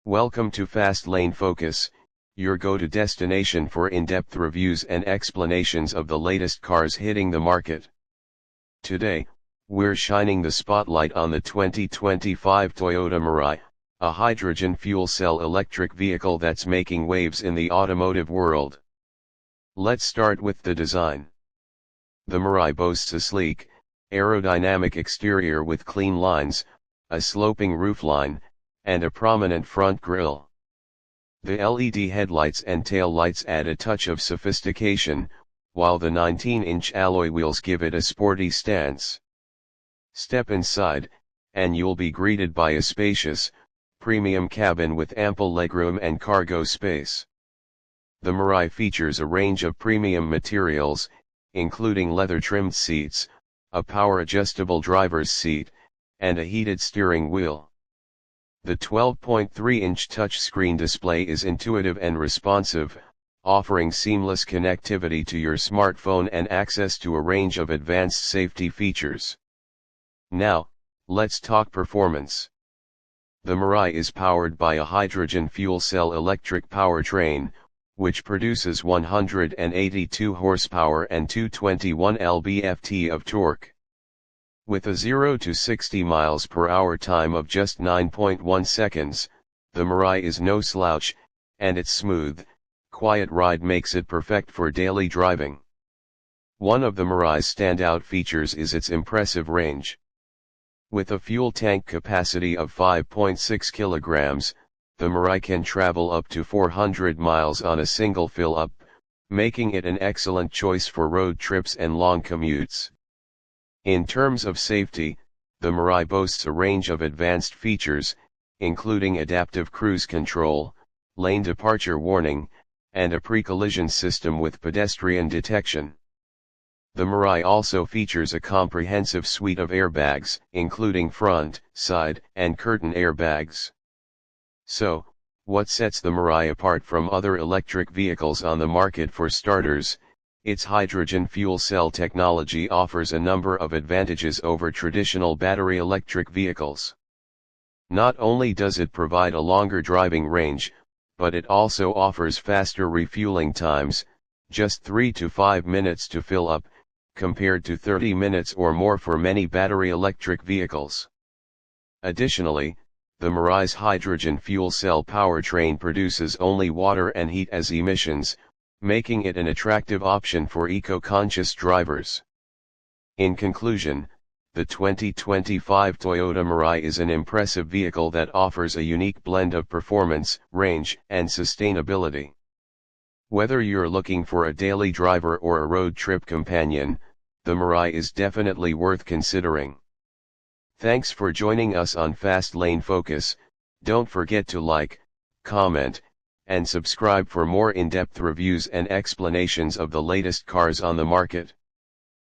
Welcome to Fast Lane Focus, your go-to destination for in-depth reviews and explanations of the latest cars hitting the market. Today, we're shining the spotlight on the 2025 Toyota Mirai, a hydrogen fuel cell electric vehicle that's making waves in the automotive world. Let's start with the design. The Mirai boasts a sleek, aerodynamic exterior with clean lines, a sloping roofline, and a prominent front grille. The LED headlights and tail lights add a touch of sophistication, while the 19-inch alloy wheels give it a sporty stance. Step inside, and you'll be greeted by a spacious, premium cabin with ample legroom and cargo space. The Mirai features a range of premium materials, including leather-trimmed seats, a power-adjustable driver's seat, and a heated steering wheel. The 12.3-inch touchscreen display is intuitive and responsive, offering seamless connectivity to your smartphone and access to a range of advanced safety features. Now, let's talk performance. The Mirai is powered by a hydrogen fuel cell electric powertrain, which produces 182 horsepower and 221 lb-ft of torque. With a 0 to 60 miles per hour time of just 9.1 seconds, the Mirai is no slouch, and its smooth, quiet ride makes it perfect for daily driving. One of the Mirai's standout features is its impressive range. With a fuel tank capacity of 5.6 kilograms, the Mirai can travel up to 400 miles on a single fill-up, making it an excellent choice for road trips and long commutes. In terms of safety, the Mirai boasts a range of advanced features, including adaptive cruise control, lane departure warning, and a pre-collision system with pedestrian detection. The Mirai also features a comprehensive suite of airbags, including front, side, and curtain airbags. So, what sets the Mirai apart from other electric vehicles on the market? For starters, its hydrogen fuel cell technology offers a number of advantages over traditional battery electric vehicles. Not only does it provide a longer driving range, but it also offers faster refueling times, just 3 to 5 minutes to fill up, compared to 30 minutes or more for many battery electric vehicles. Additionally, the Mirai's hydrogen fuel cell powertrain produces only water and heat as emissions, making it an attractive option for eco-conscious drivers. In conclusion, the 2025 Toyota Mirai is an impressive vehicle that offers a unique blend of performance, range, and sustainability. Whether you're looking for a daily driver or a road trip companion, the Mirai is definitely worth considering. Thanks for joining us on Fast Lane Focus. Don't forget to like, comment, and subscribe for more in-depth reviews and explanations of the latest cars on the market.